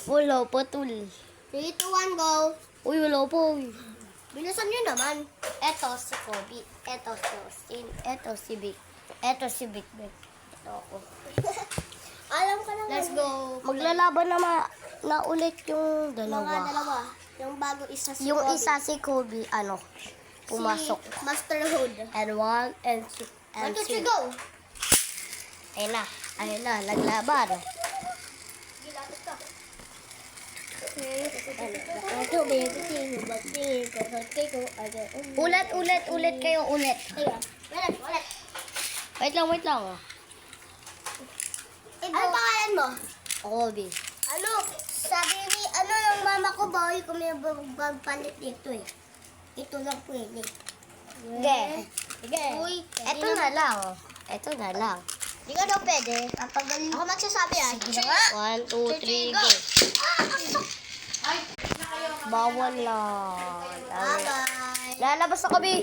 Wala pa, tol. 3, 2, 1, go. Uy, wala po. Bilisan nyo naman. Eto si Kobe. Eto si Austin. Eto si Vic. Eto si Vic. Eto ako. Alam ka naman. Let's go. Maglalaban na ulit yung Mga dalawa. dalawa. Yung bago isa si Yung Kobe. isa si Kobe, pumasok. Si Masterhood. And 1 and 2 1, and 2, 3, 3. go. Ayun na, naglaban. Gilapit ka. Ulit kayo, ulit. Ayun. Wait lang. Ano pangalan mo? Kobe. Ano? Sabi ni, ng mama ko, bawal ko may palit dito eh. Ito lang pwede. Sige. Uy, Eto na lang. Hindi ka daw pwede. Papagaling. Ako magsasabi ah. Sige nga. 1, 2, 3, go. Bawal na. Bye-bye. Lalabas na Kobe.